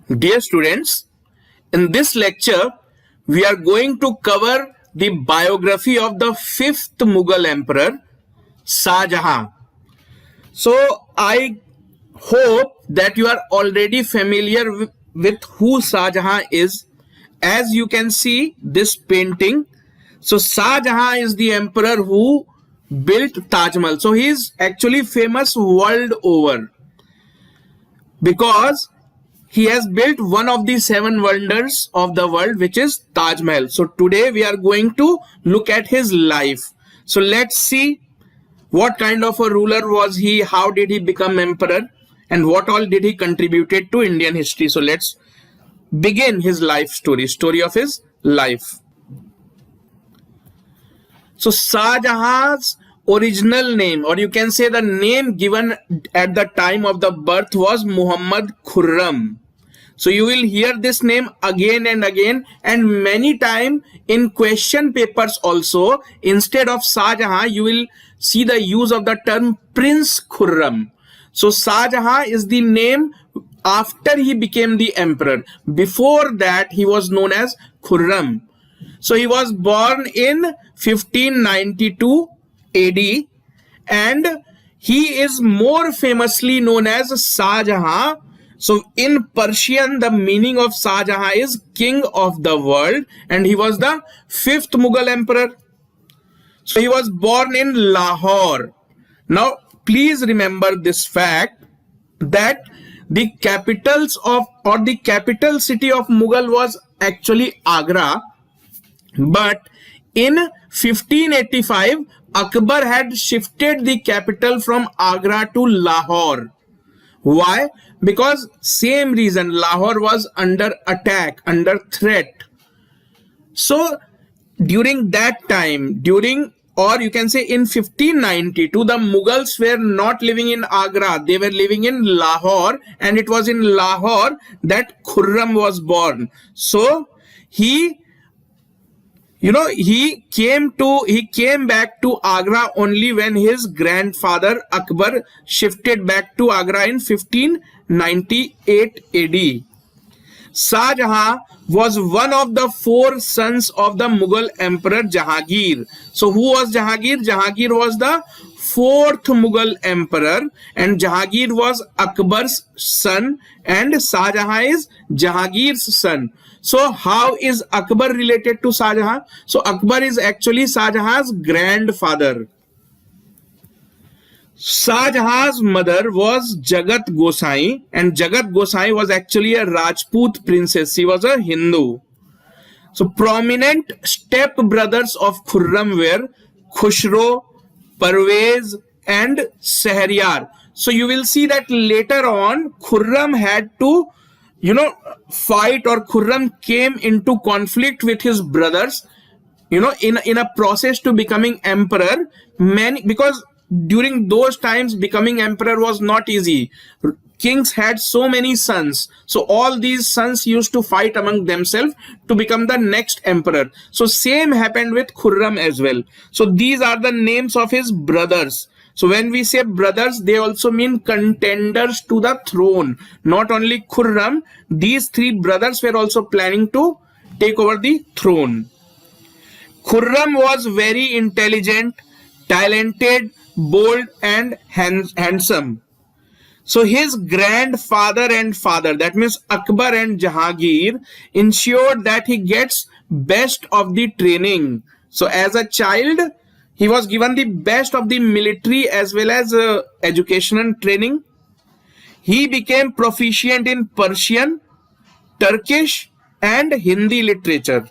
Dear students, in this lecture, we are going to cover the biography of the fifth Mughal emperor, Shah Jahan. So, I hope that you are already familiar with who Shah Jahan is. As you can see this painting, so Shah Jahan is the emperor who built Taj Mahal. So, he is actually famous world over because he has built one of the seven wonders of the world, which is Taj Mahal. So today we are going to look at his life. So let's see what kind of a ruler was he, how did he become emperor, and what all did he contributed to Indian history. So let's begin his life story of his life. So Shah Jahan's original name, or you can say the name given at the time of the birth, was Muhammad Khurram. So you will hear this name again and again, and many times in question papers also, instead of Shah Jahan, you will see the use of the term Prince Khurram. So Shah Jahan is the name after he became the emperor. Before that, he was known as Khurram. So he was born in 1592 AD, and he is more famously known as Shah Jahan. So in Persian, the meaning of Shah Jahan is king of the world, and he was the fifth Mughal emperor. So he was born in Lahore. Now please remember this fact that the capitals of, or the capital city of Mughal was actually Agra, but in 1585 Akbar had shifted the capital from Agra to Lahore. Why? Because same reason, Lahore was under attack, under threat. So during that time, or you can say in 1592, the Mughals were not living in Agra, they were living in Lahore, and it was in Lahore that Khurram was born. So he came back to Agra only when his grandfather Akbar shifted back to Agra in 1598 AD. Shah Jahan was one of the four sons of the Mughal Emperor Jahangir. So who was Jahangir? Jahangir was the fourth Mughal Emperor, and Jahangir was Akbar's son, and Shah Jahan is Jahangir's son. So how is Akbar related to Shah Jahan? So Akbar is actually Shah Jahan's grandfather. Shah Jahan's mother was Jagat Gosai, and Jagat Gosai was actually a Rajput princess. She was a Hindu. So prominent step brothers of Khurram were Khushro, Parvez, and Shahryar. So you will see that later on Khurram had to fight, or Khurram came into conflict with his brothers in a process to becoming emperor. Because during those times becoming emperor was not easy. Kings had so many sons, so all these sons used to fight among themselves to become the next emperor. So same happened with Khurram as well. So these are the names of his brothers. So when we say brothers, they also mean contenders to the throne. Not only Khurram, these three brothers were also planning to take over the throne. Khurram was very intelligent, talented, bold, and handsome. So his grandfather and father, that means Akbar and Jahangir, ensured that he gets best of the training. So as a child, he was given the best of the military as well as education and training. He became proficient in Persian, Turkish, and Hindi literature.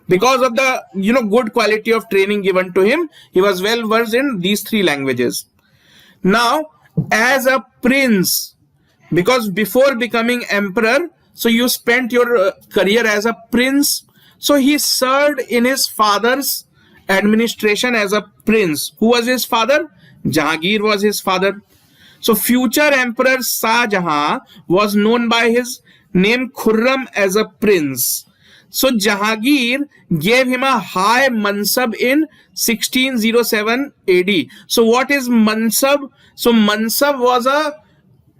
Because of the good quality of training given to him, he was well versed in these three languages. Now, as a prince, because before becoming emperor, so you spent your career as a prince. So he served in his father's administration as a prince. Who was his father? Jahangir was his father. So future emperor Shah Jahan was known by his name Khurram as a prince. So Jahangir gave him a high mansab in 1607 AD. So what is mansab? So mansab was a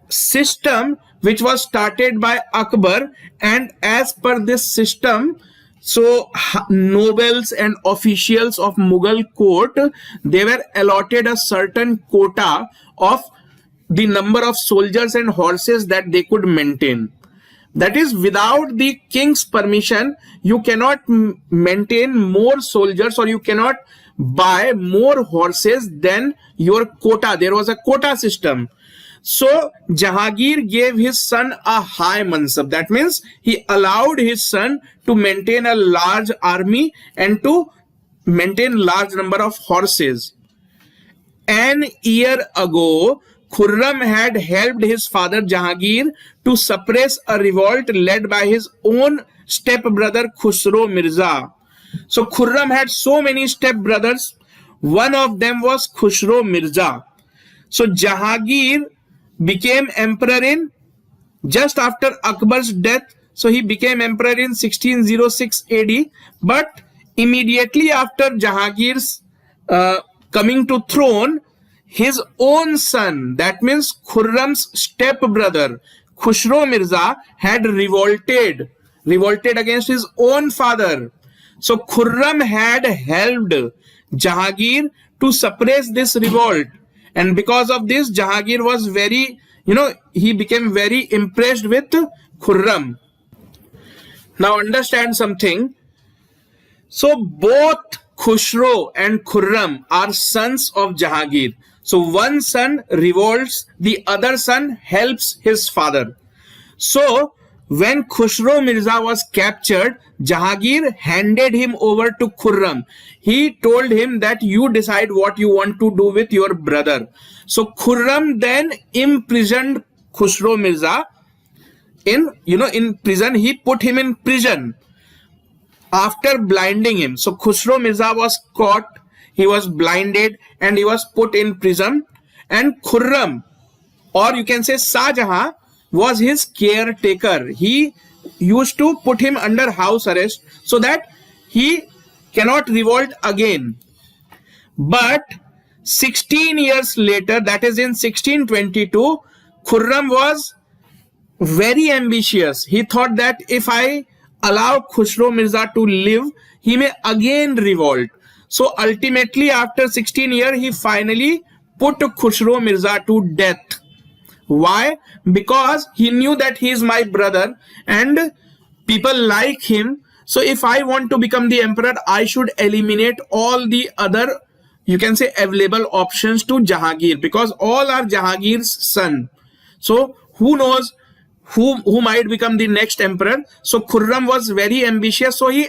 system which was started by Akbar, and as per this system, so nobles and officials of Mughal court, they were allotted a certain quota of the number of soldiers and horses that they could maintain. That is, without the king's permission, you cannot maintain more soldiers or you cannot buy more horses than your quota. There was a quota system. So Jahangir gave his son a high mansab. That means he allowed his son to maintain a large army and to maintain large number of horses. An year ago, Khurram had helped his father Jahangir to suppress a revolt led by his own stepbrother Khusro Mirza. So Khurram had so many stepbrothers. One of them was Khusro Mirza. So Jahangir became emperor in just after Akbar's death. So he became emperor in 1606 AD. But immediately after Jahangir's coming to throne, his own son, that means Khurram's stepbrother Khusro Mirza, had revolted against his own father. So Khurram had helped Jahangir to suppress this revolt, and because of this, Jahangir was very, he became very impressed with Khurram. Now understand something. So both Khusro and Khurram are sons of Jahangir. So one son revolts, the other son helps his father. So when Khusro Mirza was captured, Jahangir handed him over to Khurram. He told him that you decide what you want to do with your brother. So Khurram then imprisoned Khusro Mirza in prison. He put him in prison after blinding him. So Khusro Mirza was caught, he was blinded, and he was put in prison. And Khurram, or you can say Shah Jahan, was his caretaker. He used to put him under house arrest so that he cannot revolt again. But 16 years later, that is in 1622, Khurram was very ambitious. He thought that if I allow Khusro Mirza to live, he may again revolt. So ultimately, after 16 years, he finally put Khusro Mirza to death. Why? Because he knew that he is my brother and people like him. So if I want to become the emperor, I should eliminate all the other, you can say, available options to Jahangir, because all are Jahangir's son. So who knows who might become the next emperor. So Khurram was very ambitious, so he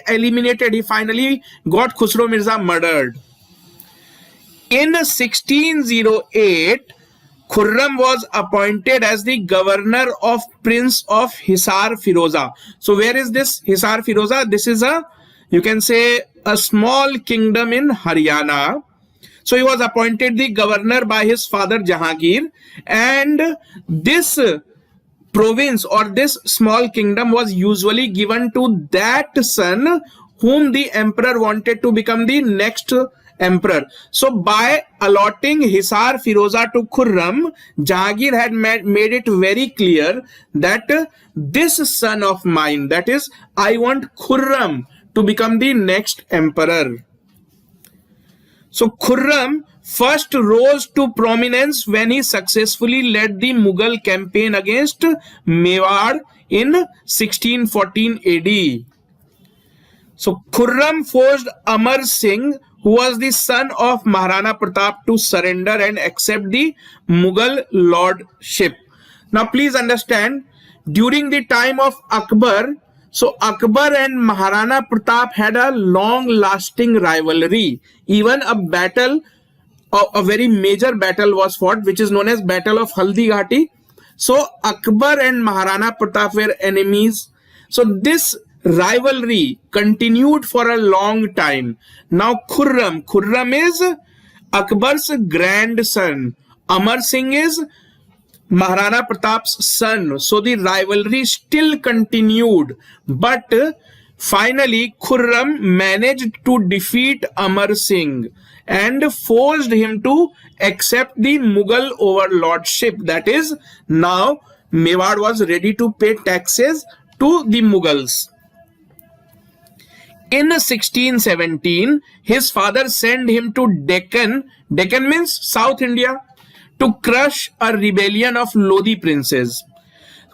finally got Khusro Mirza murdered. In 1608, Khurram was appointed as the governor of Prince of Hisar Firoza. So where is this Hisar Firoza? This is you can say, a small kingdom in Haryana. So he was appointed the governor by his father Jahangir, and this province or this small kingdom was usually given to that son whom the emperor wanted to become the next emperor. So by allotting Hisar Firoza to Khurram, Jahangir had made it very clear that this son of mine, that is, I want Khurram to become the next emperor. So Khurram first rose to prominence when he successfully led the Mughal campaign against Mewar in 1614 AD. So Khurram forced Amar Singh, who was the son of Maharana Pratap, to surrender and accept the Mughal lordship. Now please understand, during the time of Akbar, so Akbar and Maharana Pratap had a long-lasting rivalry. Even a very major battle was fought, which is known as Battle of Haldi Ghati. So Akbar and Maharana Pratap were enemies. So this rivalry continued for a long time. Now Khurram is Akbar's grandson. Amar Singh is Maharana Pratap's son. So the rivalry still continued. But finally, Khurram managed to defeat Amar Singh and forced him to accept the Mughal overlordship. That is, now Mewar was ready to pay taxes to the Mughals. In 1617, his father sent him to Deccan. Deccan means South India, to crush a rebellion of Lodi princes.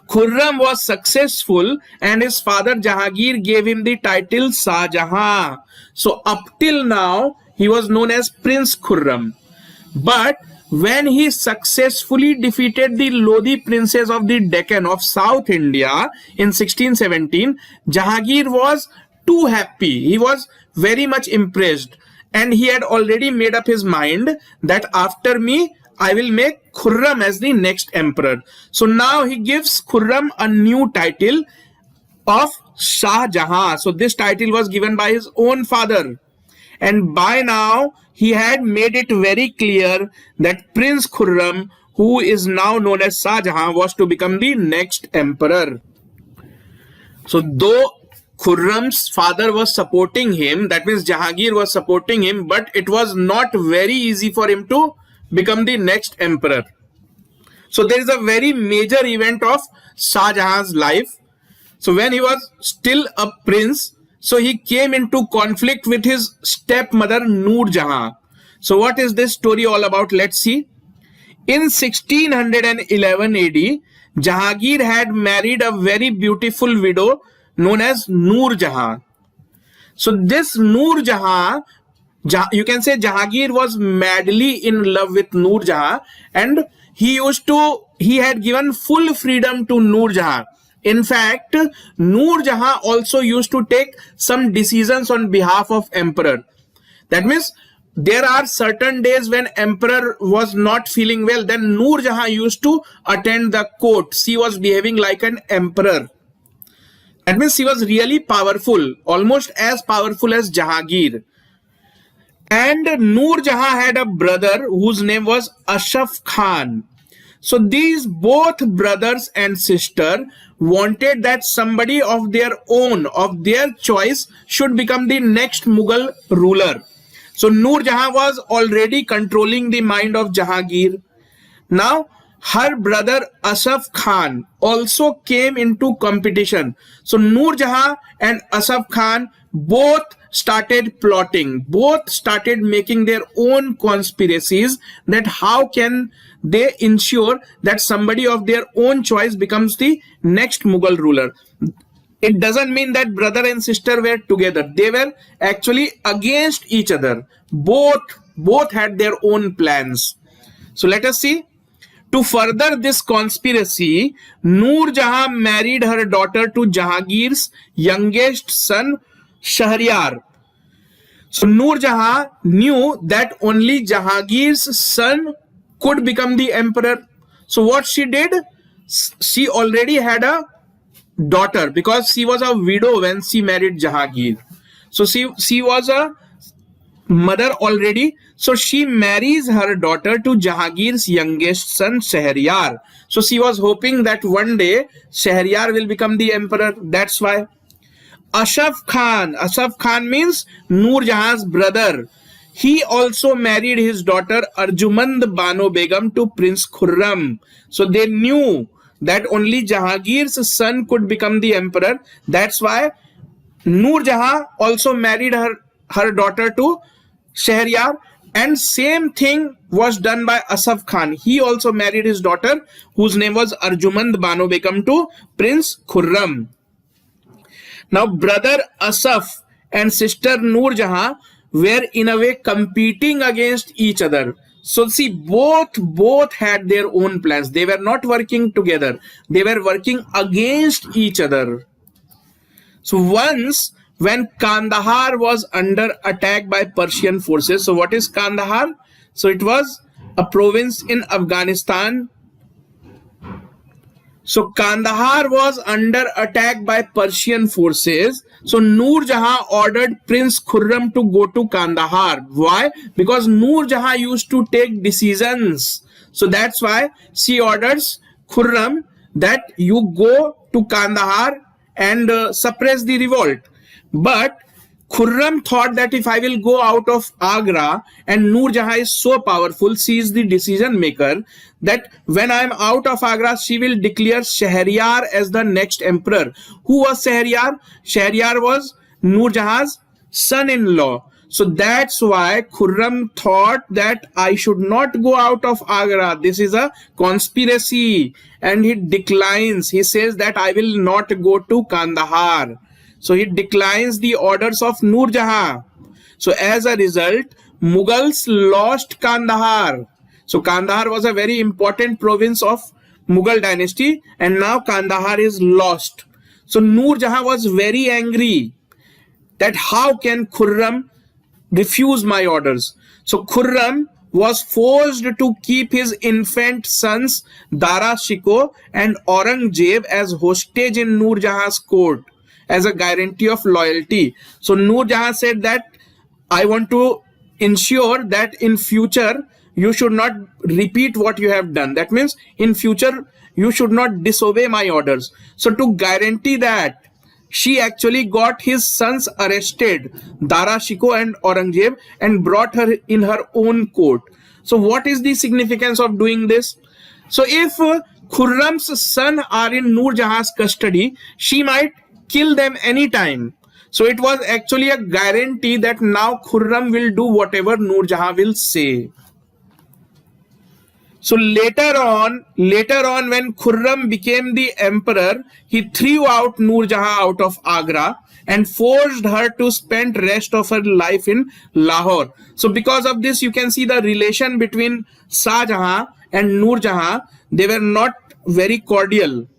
Khurram was successful and his father Jahangir gave him the title Shah Jahan. So up till now, he was known as Prince Khurram. But when he successfully defeated the Lodi princes of the Deccan of South India in 1617, Jahangir was too happy. He was very much impressed and he had already made up his mind that after me, I will make Khurram as the next emperor. So now he gives Khurram a new title of Shah Jahan. So this title was given by his own father. And by now, he had made it very clear that Prince Khurram, who is now known as Shah Jahan, was to become the next emperor. So though Khurram's father was supporting him, that means Jahangir was supporting him, but it was not very easy for him to become the next emperor. So there is a very major event of Shah Jahan's life. So when he was still a prince, so he came into conflict with his stepmother Noor Jahan. So what is this story all about? Let's see. In 1611 AD, Jahangir had married a very beautiful widow known as Noor Jahan. So this Noor Jahan, you can say Jahangir was madly in love with Noor Jahan, and he had given full freedom to Noor Jahan. In fact, Noor Jahan also used to take some decisions on behalf of emperor. That means there are certain days when emperor was not feeling well, then Noor Jahan used to attend the court. She was behaving like an emperor. That means she was really powerful, almost as powerful as Jahangir. And Noor Jahan had a brother whose name was Ashraf Khan. So these both brothers and sister wanted that somebody of their own, of their choice, should become the next Mughal ruler. So Noor Jahan was already controlling the mind of Jahangir. Now her brother Asaf Khan also came into competition. So Noor Jahan and Asaf Khan both started plotting, both started making their own conspiracies that how can they ensure that somebody of their own choice becomes the next Mughal ruler. It doesn't mean that brother and sister were together. They were actually against each other. Both had their own plans. So let us see. To further this conspiracy, Noor Jahan married her daughter to Jahangir's youngest son, Shahryar. So Noor Jahan knew that only Jahangir's son could become the emperor. So what she did, she already had a daughter because she was a widow when she married Jahangir. So she was a mother already. So she marries her daughter to Jahangir's youngest son, Shahryar. So she was hoping that one day Shahryar will become the emperor. That's why. Ashraf Khan means Noor Jahan's brother. He also married his daughter Arjumand Bano Begum to Prince Khurram. So they knew that only Jahangir's son could become the emperor. That's why Noor Jahan also married her daughter to Shahryar, and same thing was done by Asaf Khan. He also married his daughter, whose name was Arjumand Bano Begum, to Prince Khurram. Now brother Asaf and sister Noor Jahan were in a way competing against each other. So see, both had their own plans. They were not working together. They were working against each other. So once when Kandahar was under attack by Persian forces, so what is Kandahar? So it was a province in Afghanistan. So Kandahar was under attack by Persian forces. So Noor Jahan ordered Prince Khurram to go to Kandahar. Why? Because Noor Jahan used to take decisions. So that's why she orders Khurram that you go to Kandahar and suppress the revolt. But Khurram thought that if I will go out of Agra, and Noor Jahan is so powerful, she is the decision maker, that when I am out of Agra, she will declare Shahryar as the next emperor. Who was Shahryar? Shahryar was Noor Jahan's son-in-law. So that's why Khurram thought that I should not go out of Agra. This is a conspiracy. And he declines. He says that I will not go to Kandahar. So he declines the orders of Noor Jahan. So as a result, Mughals lost Kandahar. So Kandahar was a very important province of Mughal dynasty, and now Kandahar is lost. So Noor Jahan was very angry that how can Khurram refuse my orders. So Khurram was forced to keep his infant sons Dara Shikoh and Aurangzeb as hostage in Noor Jahan's court as a guarantee of loyalty. So Noor Jahan said that I want to ensure that in future you should not repeat what you have done. That means in future you should not disobey my orders. So to guarantee that, she actually got his sons arrested, Dara Shikoh and Aurangzeb, and brought her in her own court. So what is the significance of doing this? So if Khurram's son are in Noor Jahan's custody, she might kill them anytime. So it was actually a guarantee that now Khurram will do whatever Noor Jahan will say. So later on, when Khurram became the emperor, he threw out Noor Jahan out of Agra and forced her to spend rest of her life in Lahore. So because of this, you can see the relation between Shah Jahan and Noor Jahan. They were not very cordial.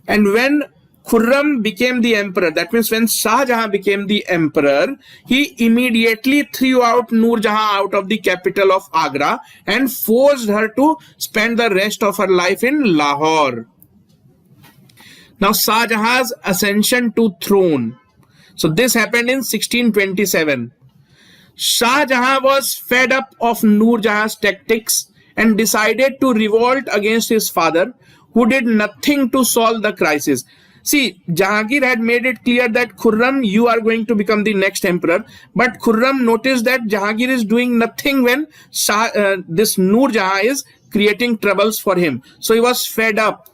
And when Khurram became the emperor, that means when Shah Jahan became the emperor, he immediately threw out Noor Jahan out of the capital of Agra and forced her to spend the rest of her life in Lahore. Now Shah Jahan's ascension to throne. So this happened in 1627. Shah Jahan was fed up of Noor Jahan's tactics and decided to revolt against his father, who did nothing to solve the crisis. See, Jahangir had made it clear that Khurram, you are going to become the next emperor. But Khurram noticed that Jahangir is doing nothing when this Noor Jahan is creating troubles for him. So he was fed up.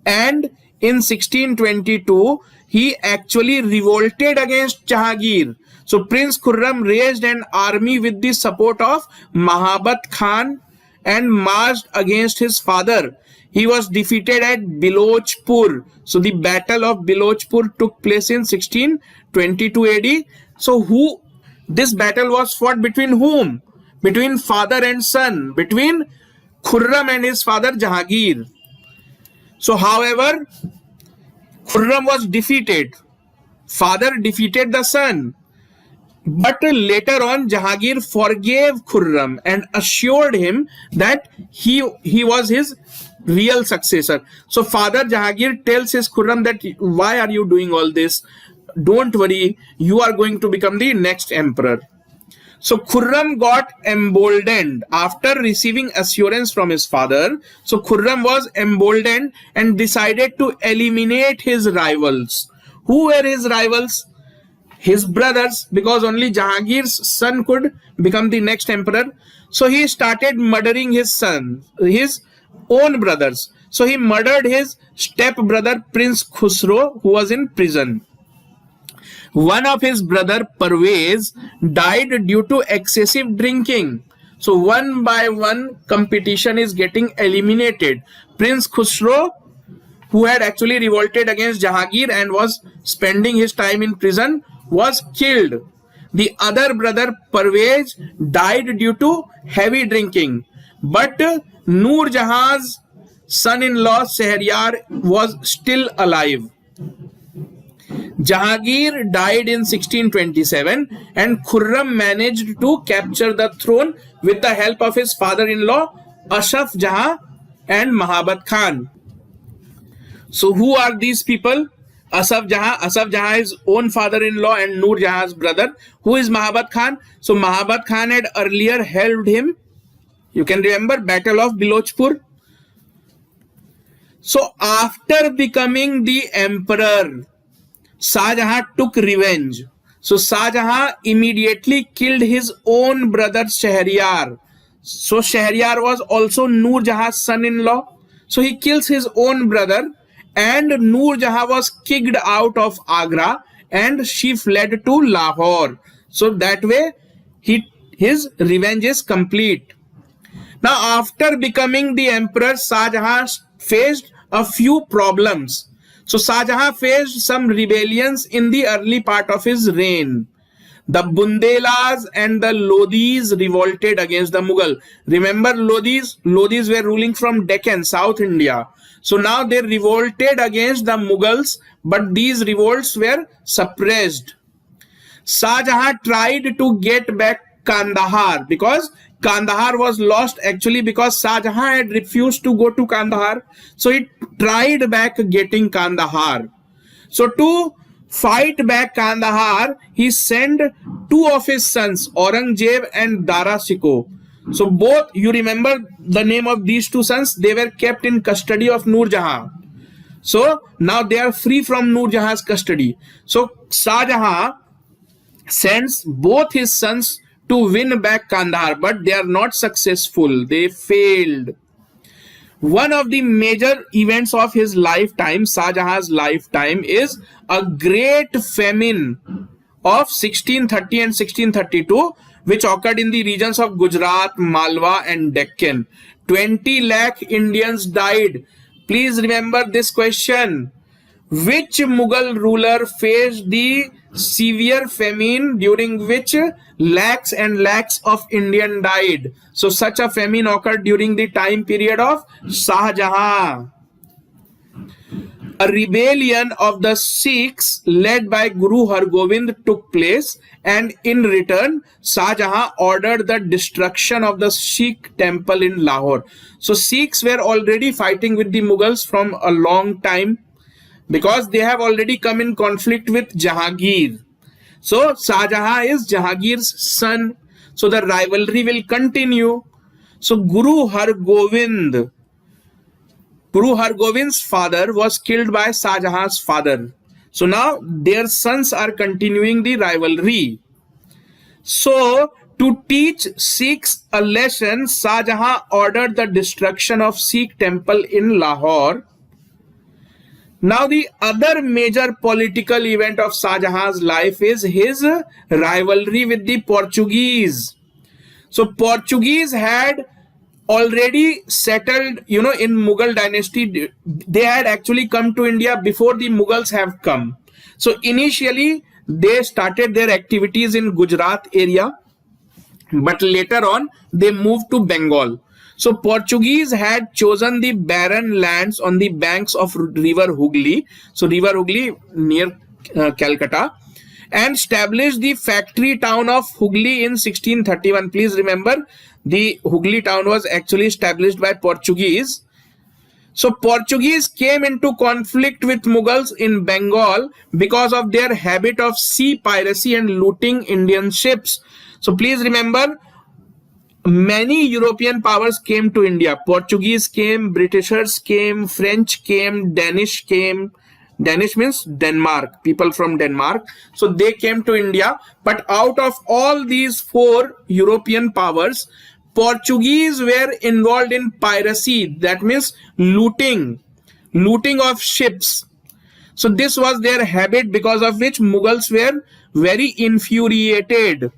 And in 1622, he actually revolted against Jahangir. So Prince Khurram raised an army with the support of Mahabat Khan and marched against his father. He was defeated at Bilochpur. So the Battle of Bilochpur took place in 1622 AD. So this battle was fought between whom? Between father and son, between Khurram and his father Jahangir. So however, Khurram was defeated. Father defeated the son. But later on, Jahangir forgave Khurram and assured him that he was his real successor. So father Jahangir tells his Khurram that why are you doing all this? Don't worry, you are going to become the next emperor. So Khurram got emboldened after receiving assurance from his father. So Khurram was emboldened and decided to eliminate his rivals. Who were his rivals? His brothers, because only Jahangir's son could become the next emperor. So he started murdering his son, his own brothers. So he murdered his step-brother Prince Khusro, who was in prison. One of his brother Parvez died due to excessive drinking. So one by one, competition is getting eliminated. Prince Khusro, who had actually revolted against Jahangir and was spending his time in prison, was killed. The other brother Parvez died due to heavy drinking. But Noor Jahan's son-in-law Shahryar was still alive. Jahangir died in 1627 and Khurram managed to capture the throne with the help of his father-in-law Asaf Jahan and Mahabat Khan. So who are these people? Asaf Jahan. Asaf Jahan is own father-in-law and Noor Jahan's brother. Who is Mahabat Khan? So Mahabat Khan had earlier helped him. You can remember Battle of Bilochpur. So after becoming the emperor, Shah Jahan took revenge. So Shah Jahan immediately killed his own brother Shahryar. So Shahryar was also Noor Jahan's son-in-law. So he kills his own brother, and Noor Jahan was kicked out of Agra and she fled to Lahore. So that way his revenge is complete. Now, after becoming the emperor, Shah Jahan faced a few problems. So Shah Jahan faced some rebellions in the early part of his reign. The Bundelas and the Lodhis revolted against the Mughal. Remember Lodhis? Lodhis were ruling from Deccan, South India. So now they revolted against the Mughals, but these revolts were suppressed. Shah Jahan tried to get back Kandahar because Kandahar was lost actually because Shah Jahan had refused to go to Kandahar. So he tried back getting Kandahar. So to fight back Kandahar, he sent two of his sons, Aurangzeb and Dara Shikoh. So both, you remember the name of these two sons, they were kept in custody of Noor Jahan. So now they are free from Noor Jahan's custody. So Shah Jahan sends both his sons to win back Kandahar, but they are not successful. They failed. One of the major events of his lifetime, Shah Jahan's lifetime, is a great famine of 1630 and 1632, which occurred in the regions of Gujarat, Malwa and Deccan. 20 lakh Indians died. Please remember this question. Which Mughal ruler faced the severe famine during which lakhs and lakhs of Indians died? So such a famine occurred during the time period of Shah Jahan. A rebellion of the Sikhs led by Guru Hargobind took place, and in return Shah Jahan ordered the destruction of the Sikh temple in Lahore. So Sikhs were already fighting with the Mughals from a long time, because they have already come in conflict with Jahangir. So Shah Jahan is Jahangir's son. So the rivalry will continue. So Guru Hargobind's father was killed by Shah Jahan's father. So now their sons are continuing the rivalry. So to teach Sikhs a lesson, Shah Jahan ordered the destruction of Sikh temple in Lahore. Now the other major political event of Shah Jahan's life is his rivalry with the Portuguese. So Portuguese had already settled, in Mughal dynasty. They had actually come to India before the Mughals have come. So initially they started their activities in Gujarat area, but later on they moved to Bengal. So Portuguese had chosen the barren lands on the banks of river Hooghly, so river Hooghly near Calcutta, and established the factory town of Hooghly in 1631. Please remember, the Hooghly town was actually established by Portuguese. So Portuguese came into conflict with Mughals in Bengal because of their habit of sea piracy and looting Indian ships. So please remember, many European powers came to India. Portuguese came, Britishers came, French came, Danish came. Danish means Denmark, people from Denmark. So they came to India. But out of all these four European powers, Portuguese were involved in piracy. That means looting of ships. So this was their habit, because of which Mughals were very infuriated.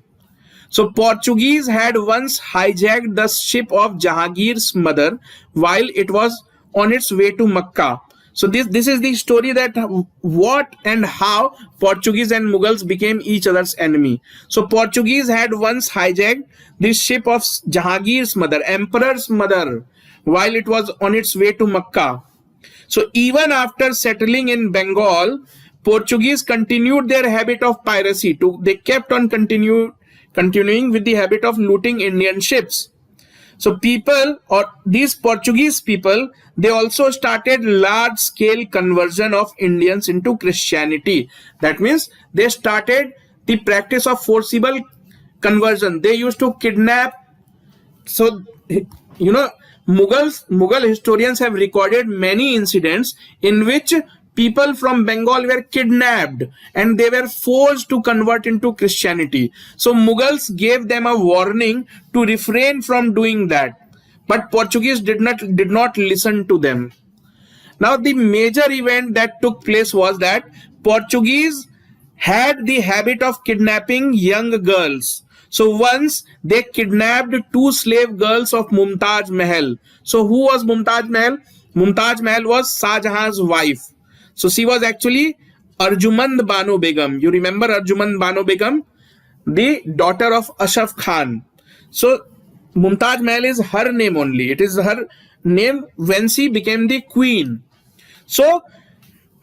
So Portuguese had once hijacked the ship of Jahangir's mother while it was on its way to Makkah. So this is the story, that what and how Portuguese and Mughals became each other's enemy. So Portuguese had once hijacked the ship of Jahangir's mother, emperor's mother, while it was on its way to Makkah. So even after settling in Bengal, Portuguese continued their habit of piracy. They kept on continuing with the habit of looting Indian ships. So these Portuguese people, they also started large scale conversion of Indians into Christianity. That means they started the practice of forcible conversion. They used to kidnap. So, Mughal historians have recorded many incidents in which people from Bengal were kidnapped and they were forced to convert into Christianity. So Mughals gave them a warning to refrain from doing that. But Portuguese did not listen to them. Now the major event that took place was that Portuguese had the habit of kidnapping young girls. So once they kidnapped two slave girls of Mumtaz Mahal. So who was Mumtaz Mahal? Mumtaz Mahal was Shah Jahan's wife. So she was actually Arjumand Banu Begum. You remember Arjumand Banu Begum? The daughter of Ashraf Khan. So Mumtaz Mahal is her name only. It is her name when she became the queen. So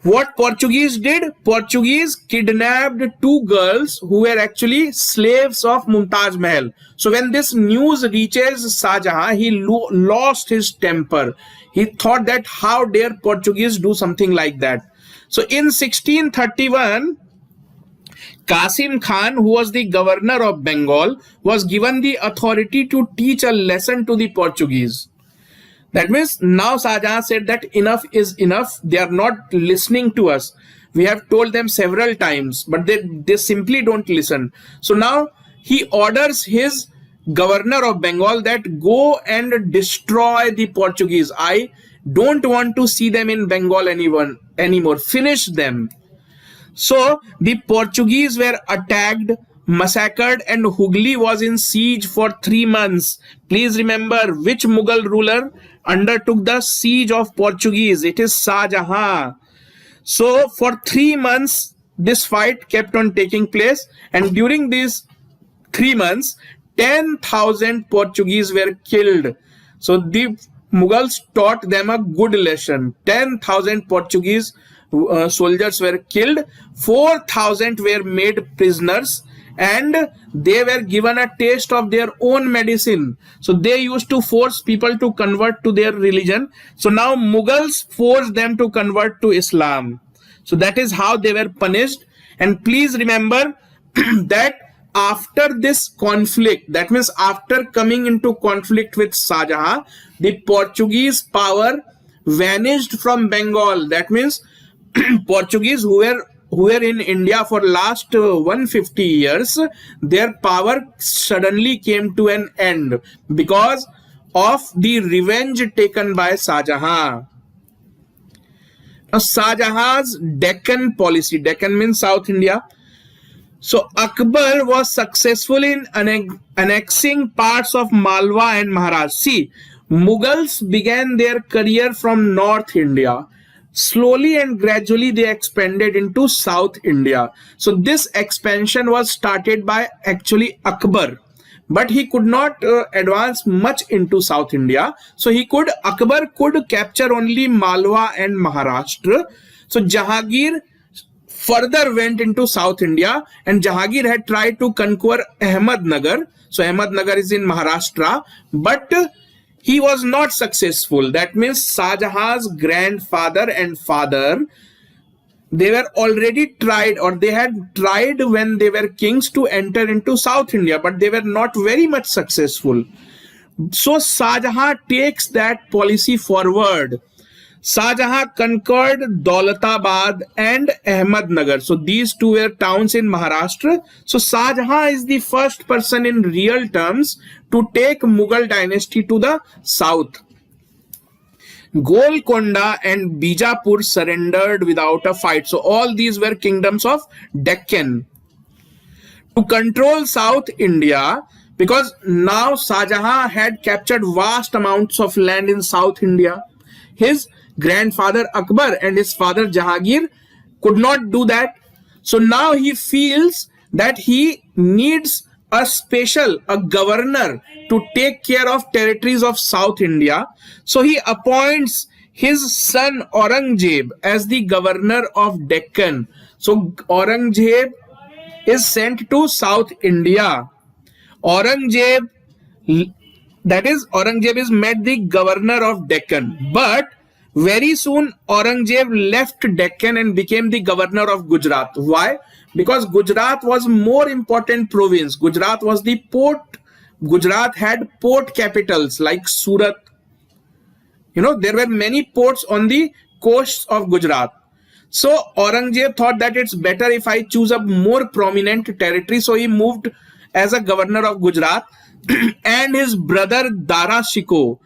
what Portuguese did? Portuguese kidnapped two girls who were actually slaves of Mumtaz Mahal. So when this news reaches Shah Jahan, he lost his temper. He thought that how dare Portuguese do something like that. So in 1631, Qasim Khan, who was the governor of Bengal, was given the authority to teach a lesson to the Portuguese. That means now Shah Jahan said that enough is enough. They are not listening to us. We have told them several times, but they simply don't listen. So now he orders his governor of Bengal that go and destroy the Portuguese. I don't want to see them in Bengal anymore. Finish them. So the Portuguese were attacked, massacred, and Hooghly was in siege for 3 months. Please remember which Mughal ruler undertook the siege of Portuguese. It is Shah Jahan. So for 3 months this fight kept on taking place, and during these 3 months 10,000 Portuguese were killed. So the Mughals taught them a good lesson. 10,000 Portuguese soldiers were killed, 4,000 were made prisoners, and they were given a taste of their own medicine. So they used to force people to convert to their religion. So now Mughals forced them to convert to Islam. So that is how they were punished. And please remember that after this conflict, that means after coming into conflict with Shah Jahan, the Portuguese power vanished from Bengal. That means Portuguese who were in India for last 150 years, their power suddenly came to an end because of the revenge taken by Shah Jahan. Now Shah Jahan's Deccan policy, Deccan means South India. So Akbar was successful in annexing parts of Malwa and Maharashtra. See, Mughals began their career from North India. Slowly and gradually they expanded into South India. So this expansion was started by actually Akbar, but he could not advance much into South India. So Akbar could capture only Malwa and Maharashtra. So Jahangir further went into South India, and Jahangir had tried to conquer Ahmednagar. So Ahmednagar is in Maharashtra, but he was not successful. That means Shah Jahan's grandfather and father, they were already tried, or they had tried when they were kings to enter into South India, but they were not very much successful. So Shah Jahan takes that policy forward. Shah Jahan conquered Daulatabad and Ahmednagar. So these two were towns in Maharashtra. So Shah Jahan is the first person in real terms to take Mughal dynasty to the south. Golconda and Bijapur surrendered without a fight. So all these were kingdoms of Deccan. To control South India, because now Shah Jahan had captured vast amounts of land in South India, his grandfather Akbar and his father Jahangir could not do that. So now he feels that he needs a governor to take care of territories of South India. So he appoints his son Aurangzeb as the governor of Deccan. So Aurangzeb is sent to South India. Aurangzeb is made the governor of Deccan. But very soon Aurangzeb left Deccan and became the governor of Gujarat. Why? Because Gujarat was more important province. Gujarat was the port. Gujarat had port capitals like Surat. There were many ports on the coasts of Gujarat. So Aurangzeb thought that it's better if I choose a more prominent territory. So he moved as a governor of Gujarat and his brother Dara Shikoh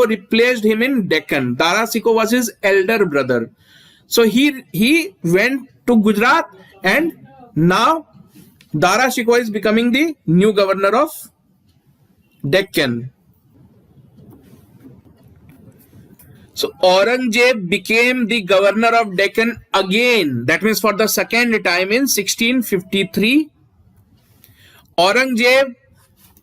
replaced him in Deccan. Dara Shikoh was his elder brother. So he went to Gujarat, and now Dara Shikoh is becoming the new governor of Deccan. So Aurangzeb became the governor of Deccan again. That means for the second time in 1653. Aurangzeb,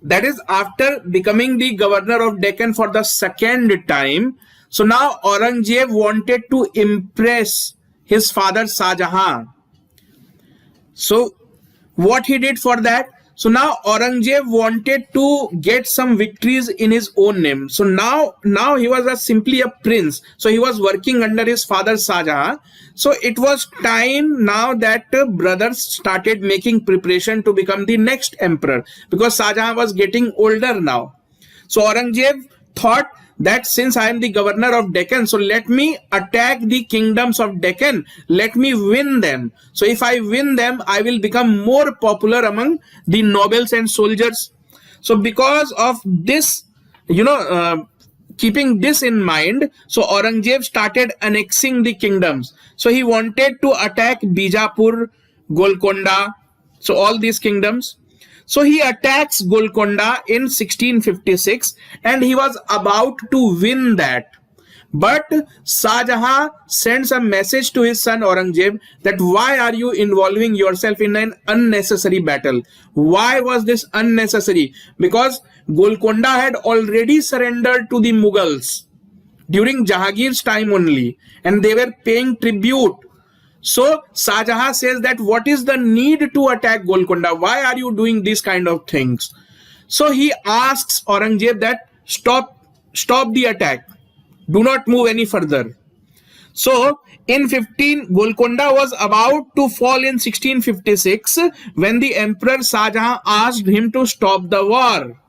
that is after becoming the governor of Deccan for the second time. So now Aurangzeb wanted to impress his father Shah Jahan. So what he did for that? So now Aurangzeb wanted to get some victories in his own name. So now he was simply a prince. So he was working under his father Shah Jahan. So it was time now that brothers started making preparation to become the next emperor, because Shah Jahan was getting older now. So Aurangzeb thought that since I am the governor of Deccan, so let me attack the kingdoms of Deccan, let me win them. So if I win them, I will become more popular among the nobles and soldiers. So because of this, keeping this in mind, so Aurangzeb started annexing the kingdoms. So he wanted to attack Bijapur, Golconda, so all these kingdoms. So he attacks Golconda in 1656 and he was about to win that. But Shah Jahan sends a message to his son Aurangzeb that why are you involving yourself in an unnecessary battle? Why was this unnecessary? Because Golconda had already surrendered to the Mughals during Jahangir's time only, and they were paying tribute. So Shah Jahan says that what is the need to attack Golconda? Why are you doing these kind of things? So he asks Aurangzeb that stop the attack. Do not move any further. So in Golconda was about to fall in 1656 when the Emperor Shah Jahan asked him to stop the war.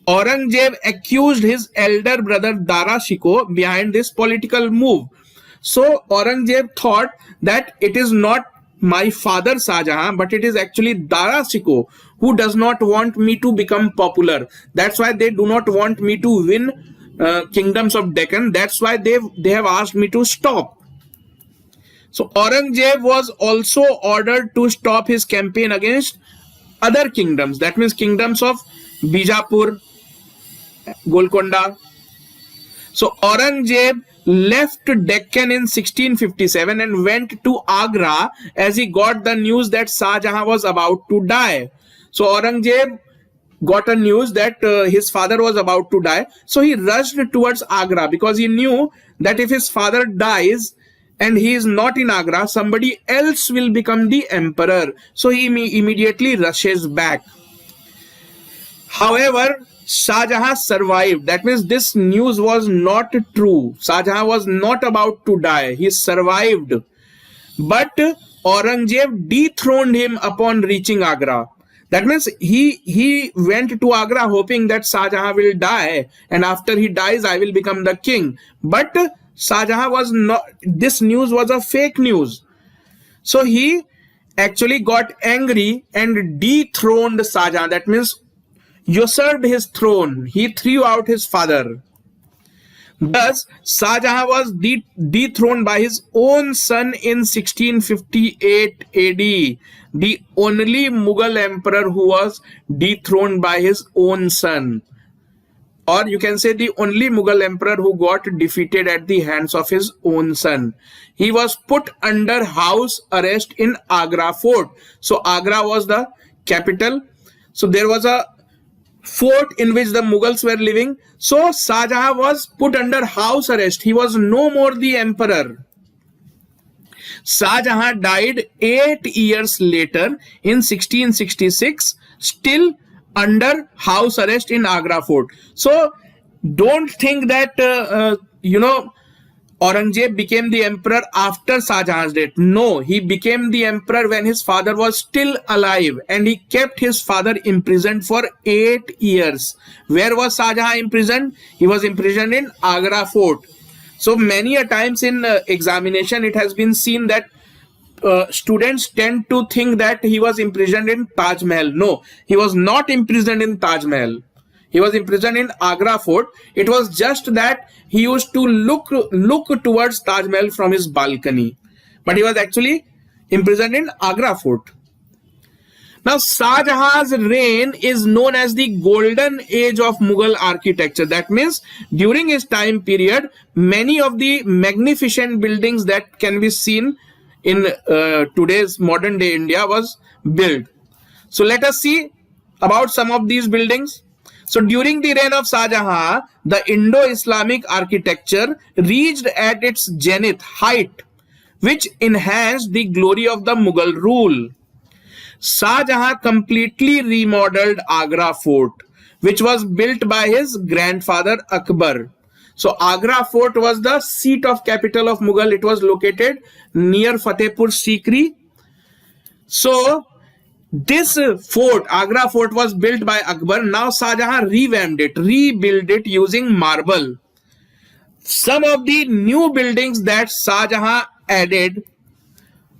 Aurangzeb accused his elder brother Dara Shikoh behind this political move. So Aurangzeb thought that it is not my father Shah Jahan, but it is actually Dara Shikoh who does not want me to become popular. That's why they do not want me to win kingdoms of Deccan. That's why they have asked me to stop. So Aurangzeb was also ordered to stop his campaign against other kingdoms. That means kingdoms of Bijapur, Golconda. So Aurangzeb left Deccan in 1657 and went to Agra as he got the news that Shah Jahan was about to die. So Aurangzeb got a news that his father was about to die. So he rushed towards Agra because he knew that if his father dies and he is not in Agra, somebody else will become the emperor. So he immediately rushes back. However, Shah Jahan survived. That means this news was not true. Shah Jahan was not about to die. He survived. But Aurangzeb dethroned him upon reaching Agra. That means he went to Agra hoping that Shah Jahan will die, and after he dies, I will become the king. But Shah Jahan was not. This news was a fake news. So he actually got angry and dethroned Shah Jahan. That means usurped his throne. He threw out his father. Thus, Shah Jahan was dethroned by his own son in 1658 AD, the only Mughal emperor who was dethroned by his own son. Or you can say the only Mughal emperor who got defeated at the hands of his own son. He was put under house arrest in Agra fort. So Agra was the capital. So there was a fort in which the Mughals were living. So Shah Jahan was put under house arrest. He was no more the emperor. Shah Jahan died 8 years later in 1666, still under house arrest in Agra fort. So don't think that Aurangzeb became the emperor after Shah Jahan's death. No, he became the emperor when his father was still alive, and he kept his father imprisoned for 8 years. Where was Shah Jahan imprisoned? He was imprisoned in Agra fort. So many a times in examination, it has been seen that students tend to think that he was imprisoned in Taj Mahal. No, he was not imprisoned in Taj Mahal. He was imprisoned in Agra Fort. It was just that he used to look towards Taj Mahal from his balcony, but he was actually imprisoned in Agra Fort. Now, Shah Jahan's reign is known as the golden age of Mughal architecture. That means during his time period, many of the magnificent buildings that can be seen in today's modern day India was built. So let us see about some of these buildings. So during the reign of Shah Jahan, the Indo-Islamic architecture reached at its zenith height, which enhanced the glory of the Mughal rule. Shah Jahan completely remodeled Agra Fort, which was built by his grandfather Akbar. So Agra Fort was the seat of capital of Mughal. It was located near Fatehpur Sikri. So this fort, Agra Fort, was built by Akbar. Now Shah Jahan revamped it, rebuilt it using marble. Some of the new buildings that Shah Jahan added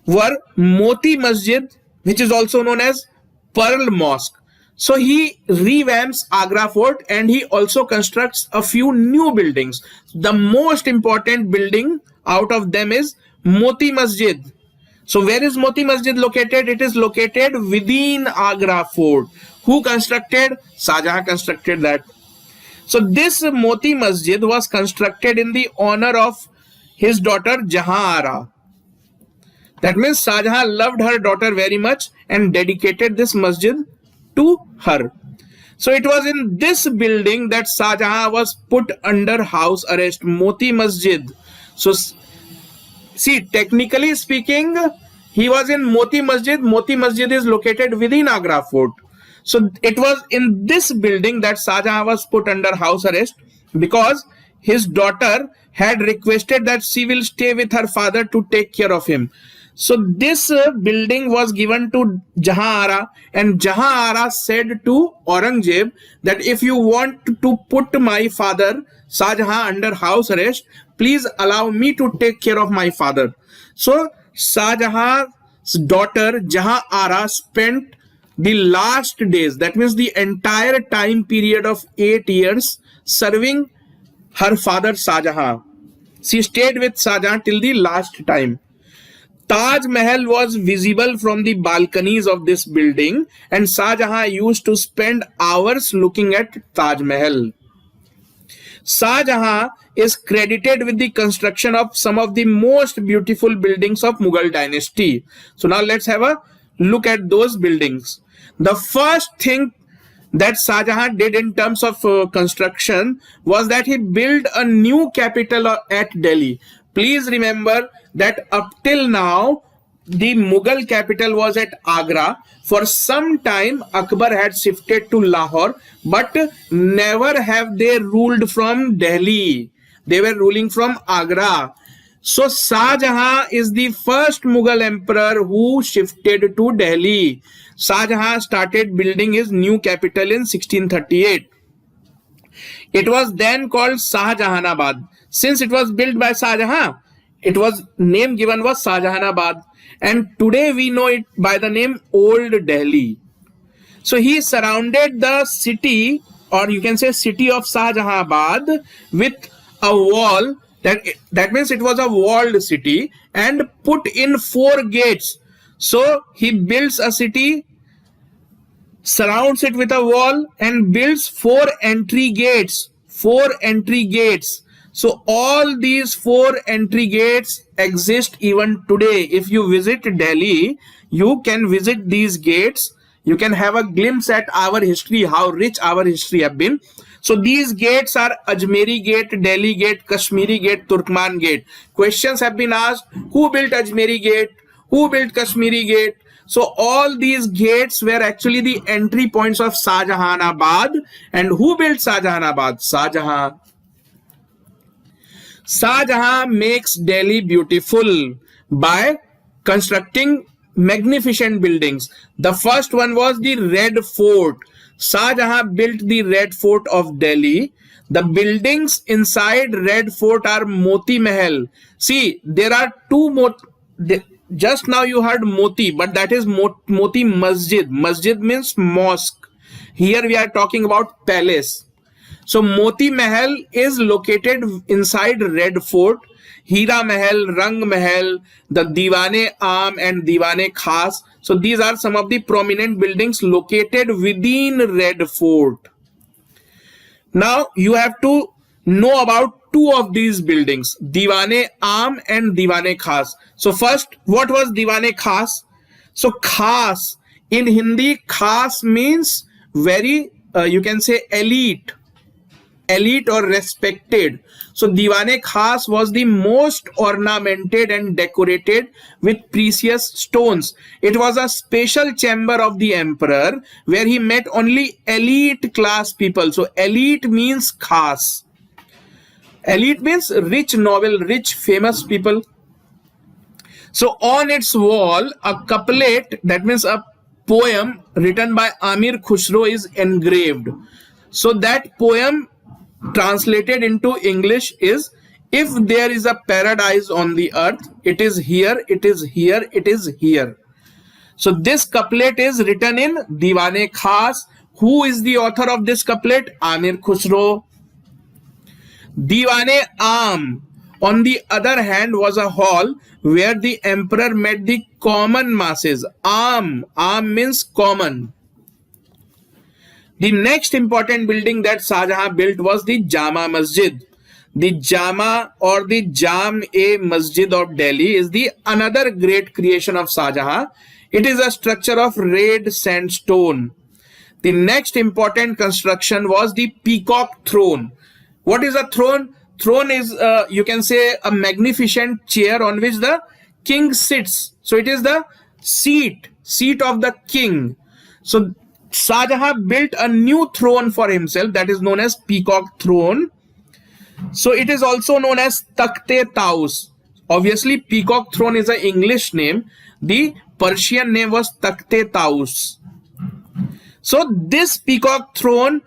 were Moti Masjid, which is also known as Pearl Mosque. So he revamps Agra Fort and he also constructs a few new buildings. The most important building out of them is Moti Masjid. So where is Moti Masjid located? It is located within Agra Fort. Who constructed? Shah Jahan constructed that. So this Moti Masjid was constructed in the honor of his daughter Jahan-Ara. That means Shah Jahan loved her daughter very much and dedicated this masjid to her. So it was in this building that Shah Jahan was put under house arrest, Moti Masjid. So see, technically speaking, he was in Moti Masjid. Moti Masjid is located within Agra Fort. So it was in this building that Shah Jahan was put under house arrest because his daughter had requested that she will stay with her father to take care of him. So this building was given to Jahan-Ara, and Jahan-Ara said to Aurangzeb that if you want to put my father Shah Jahan under house arrest, please allow me to take care of my father. So Shah Jahan's daughter Jahan-Ara spent the last days, that means the entire time period of 8 years, serving her father Shah Jahan. She stayed with Shah Jahan till the last time. Taj Mahal was visible from the balconies of this building, and Shah Jahan used to spend hours looking at Taj Mahal. Shah Jahan is credited with the construction of some of the most beautiful buildings of Mughal dynasty. So now let's have a look at those buildings. The first thing that Shah Jahan did in terms of construction was that he built a new capital at Delhi. Please remember that up till now, the Mughal capital was at Agra. For some time, Akbar had shifted to Lahore, but never have they ruled from Delhi. They were ruling from Agra. So Shah Jahan is the first Mughal emperor who shifted to Delhi. Shah Jahan started building his new capital in 1638. It was then called Shah Jahanabad. Since it was built by Shah Jahan, it was name given was Shah Jahanabad, and today we know it by the name Old Delhi. So he surrounded the city, or you can say city of Shah Jahanabad, with a wall. That means it was a walled city, and put in 4 gates. So he builds a city, surrounds it with a wall, and builds 4 entry gates. 4 entry gates. So all these 4 entry gates exist even today. If you visit Delhi, you can visit these gates. You can have a glimpse at our history, how rich our history have been. So these gates are Ajmeri Gate, Delhi Gate, Kashmiri Gate, Turkman Gate. Questions have been asked, who built Ajmeri Gate? Who built Kashmiri Gate? So all these gates were actually the entry points of Shah Jahanabad. And who built Shah Jahanabad? Shah Jahan. Shah Jahan makes Delhi beautiful by constructing magnificent buildings. The first one was the Red Fort. Shah Jahan built the Red Fort of Delhi. The buildings inside Red Fort are Moti Mahal. See, there are two more. Just now you heard Moti, but that is Moti Masjid. Masjid means mosque. Here we are talking about palace. So Moti Mahal is located inside Red Fort. Hira Mahal, Rang Mahal, the Diwane Aam and Diwane Khas. So these are some of the prominent buildings located within Red Fort. Now you have to know about two of these buildings, Diwane Aam and Diwane Khas. So first, what was Diwane Khas? So Khas, in Hindi, Khas means very, you can say elite or respected. So Diwane Khas was the most ornamented and decorated with precious stones. It was a special chamber of the emperor where he met only elite class people. So elite means Khas. Elite means rich, noble, rich, famous people. So on its wall, a couplet, that means a poem written by Amir Khusro, is engraved. So that poem translated into English is, if there is a paradise on the earth, it is here, it is here, it is here. So this couplet is written in Diwane Khas. Who is the author of this couplet? Amir Khusro. Diwane Aam, on the other hand, was a hall where the emperor met the common masses. Aam means common. The next important building that Shah Jahan built was the Jama Masjid. The Jama or the Jam-e Masjid of Delhi is the another great creation of Shah Jahan. It is a structure of red sandstone. The next important construction was the Peacock Throne. What is a throne? Throne is, you can say, a magnificent chair on which the king sits. So it is the seat of the king. So Shah Jahan built a new throne for himself, that is known as Peacock Throne. So it is also known as Takht-e-Taus. Obviously, Peacock Throne is an English name. The Persian name was Takht-e-Taus. So this Peacock Throne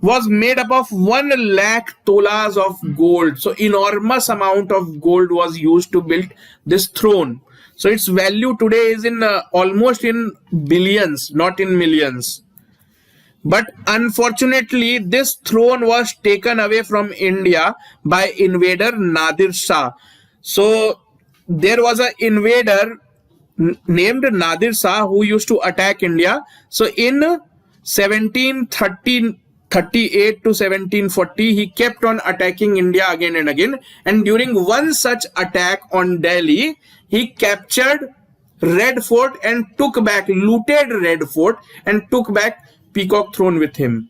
was made up of 1 lakh tolas of gold. So enormous amount of gold was used to build this throne. So its value today is in almost in billions, not in millions. But unfortunately, this throne was taken away from India by invader Nadir Shah. So there was an invader named Nadir Shah who used to attack India. So in 1738 to 1740, he kept on attacking India again and again. And during one such attack on Delhi, he captured Red Fort and took back, looted Red Fort and took back Peacock Throne with him.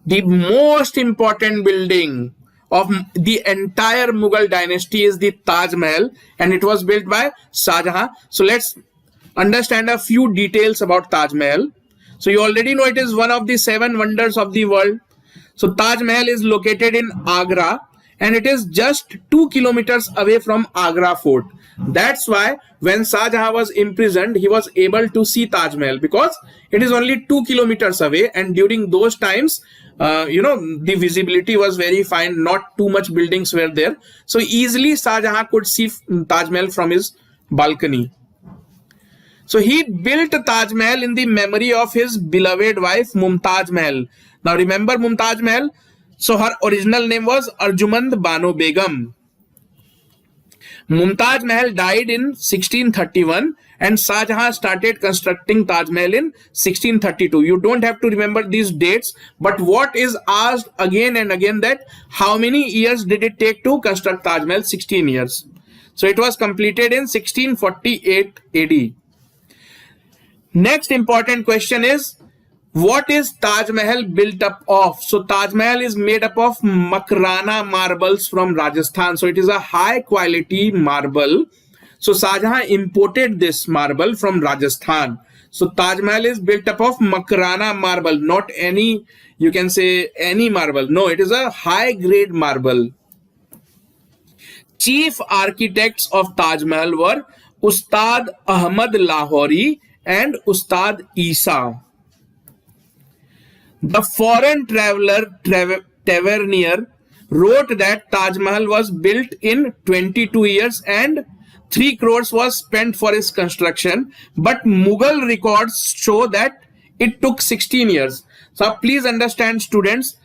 The most important building of the entire Mughal dynasty is the Taj Mahal, and it was built by Shah Jahan. So let's understand a few details about Taj Mahal. So you already know it is one of the 7 wonders of the world. So Taj Mahal is located in Agra, and it is just 2 kilometers away from Agra Fort. That's why when Shah Jahan was imprisoned, he was able to see Taj Mahal because it is only 2 kilometers away, and during those times, the visibility was very fine, not too much buildings were there. So easily Shah Jahan could see Taj Mahal from his balcony. So he built Taj Mahal in the memory of his beloved wife Mumtaz Mahal. Now remember Mumtaz Mahal? So her original name was Arjumand Bano Begum. Mumtaz Mahal died in 1631 and Shah Jahan started constructing Taj Mahal in 1632. You don't have to remember these dates, but what is asked again and again that how many years did it take to construct Taj Mahal? 16 years. So it was completed in 1648 AD. Next important question is, what is Taj Mahal built up of? So Taj Mahal is made up of Makrana marbles from Rajasthan. So it is a high quality marble. So Shah Jahan imported this marble from Rajasthan. So Taj Mahal is built up of Makrana marble, not any, you can say any marble. No, it is a high grade marble. Chief architects of Taj Mahal were Ustad Ahmad Lahori and Ustad Isa. The foreign Tavernier wrote that Taj Mahal was built in 22 years and 3 crores was spent for its construction, but Mughal records show that it took 16 years. So please understand, students,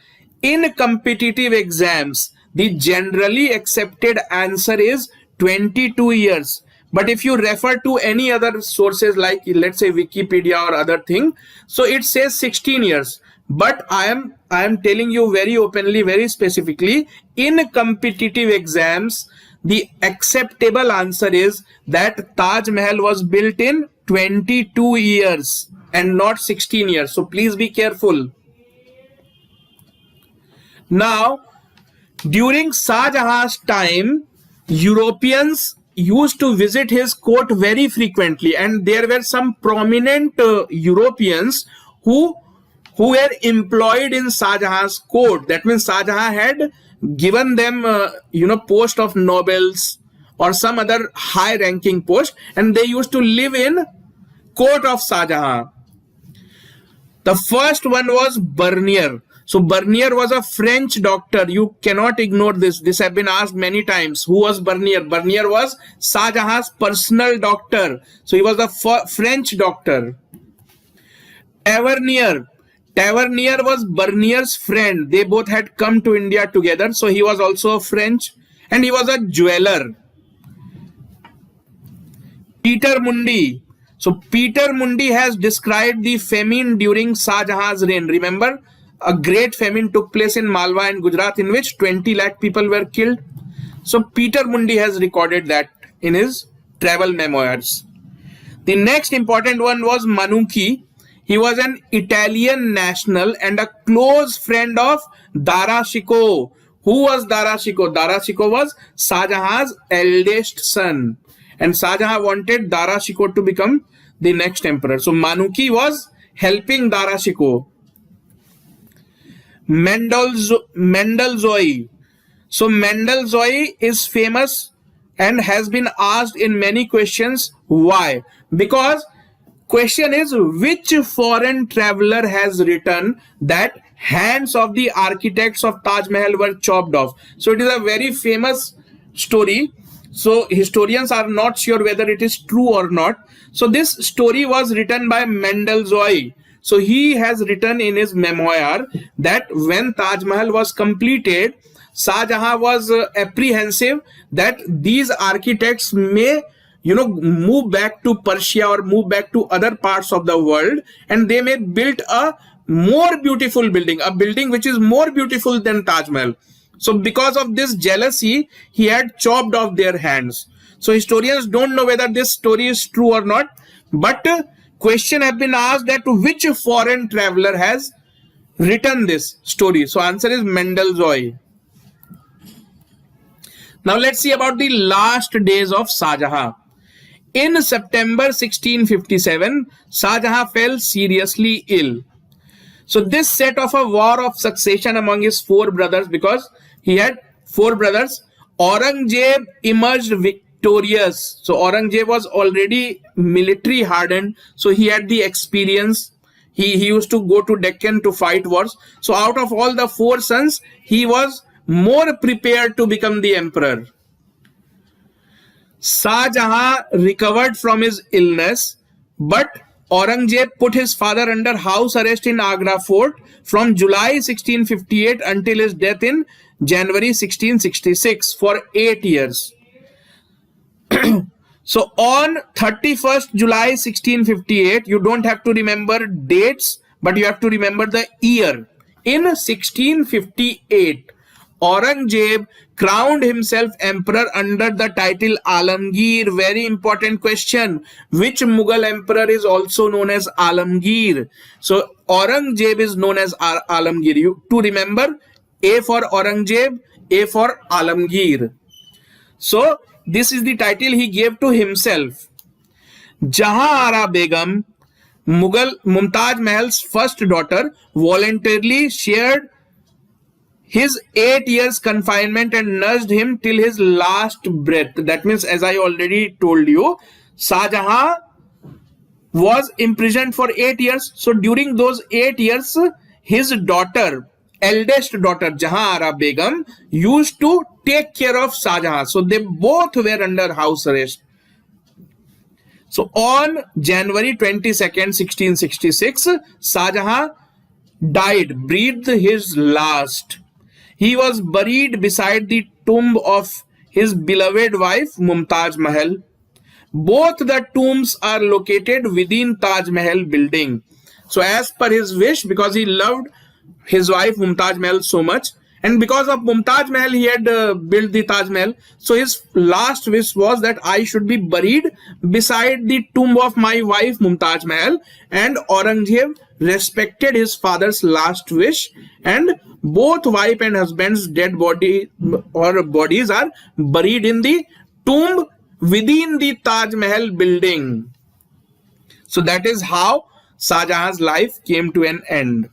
in competitive exams, the generally accepted answer is 22 years. But if you refer to any other sources like, let's say, Wikipedia or other thing, so it says 16 years. But I am telling you very openly, very specifically, in competitive exams, the acceptable answer is that Taj Mahal was built in 22 years and not 16 years. So please be careful. Now, during Shah Jahan's time, Europeans used to visit his court very frequently, and there were some prominent Europeans who were employed in Shah Jahan's court. That means Shah Jahan had given them post of nobles or some other high ranking post, and they used to live in court of Shah Jahan. The first one was Bernier. So Bernier was a French doctor. You cannot ignore this. This has been asked many times. Who was Bernier? Bernier was Shah Jahan's personal doctor. So he was a French doctor. Tavernier was Bernier's friend. They both had come to India together. So he was also French, and he was a jeweler. Peter Mundy. So Peter Mundy has described the famine during Shah Jahan's reign. Remember, a great famine took place in Malwa and Gujarat in which 20 lakh people were killed. So Peter Mundy has recorded that in his travel memoirs. The next important one was Manucci. He was an Italian national and a close friend of Dara Shikoh. Who was Dara Shikoh? Dara Shikoh was Shah Jahan's eldest son, and Shah Jahan wanted Dara Shikoh to become the next emperor. So Manucci was helping Dara Shikoh. Mendelzoe. So Mendelzoe is famous and has been asked in many questions. Why? Because question is, which foreign traveler has written that hands of the architects of Taj Mahal were chopped off? So it is a very famous story. So historians are not sure whether it is true or not. So this story was written by Mendelzoe. So he has written in his memoir that when Taj Mahal was completed, Shah Jahan was apprehensive that these architects may move back to Persia or move back to other parts of the world, and they may build a more beautiful building, a building which is more beautiful than Taj Mahal. So because of this jealousy, he had chopped off their hands. So historians don't know whether this story is true or not, but question have been asked that which foreign traveler has written this story. So answer is Mendelzoe. Now let's see about the last days of Shah Jahan. In September 1657, Shah Jahan fell seriously ill. So this set off a war of succession among his 4 brothers, because he had 4 brothers. Aurangzeb emerged victorious. So Aurangzeb was already military hardened. So he had the experience. He used to go to Deccan to fight wars. So out of all the 4 sons, he was more prepared to become the emperor. Shah Jahan recovered from his illness, but Aurangzeb put his father under house arrest in Agra fort from July 1658 until his death in January 1666 for 8 years. So on 31st July 1658, you don't have to remember dates, but you have to remember the year. In 1658, Aurangzeb crowned himself emperor under the title Alamgir. Very important question. Which Mughal emperor is also known as Alamgir? So Aurangzeb is known as Alamgir. You to remember, A for Aurangzeb, A for Alamgir. So this is the title he gave to himself. Jahan Ara Begum, Mumtaz Mahal's first daughter, voluntarily shared his 8 years confinement and nursed him till his last breath. That means, as I already told you, Shah Jahan was imprisoned for 8 years. So during those 8 years, his daughter, eldest daughter Jahanara Begum, used to take care of Shahjahan. So they both were under house arrest. So on January 22nd, 1666, Shahjahan died, breathed his last. He was buried beside the tomb of his beloved wife Mumtaz Mahal. Both the tombs are located within Taj Mahal building. So as per his wish, because he loved his wife Mumtaz Mahal so much, and because of Mumtaz Mahal he had built the Taj Mahal, so his last wish was that I should be buried beside the tomb of my wife Mumtaz Mahal, and Aurangzeb respected his father's last wish, and both wife and husband's dead body or bodies are buried in the tomb within the Taj Mahal building. So that is how Shahjahan's life came to an end.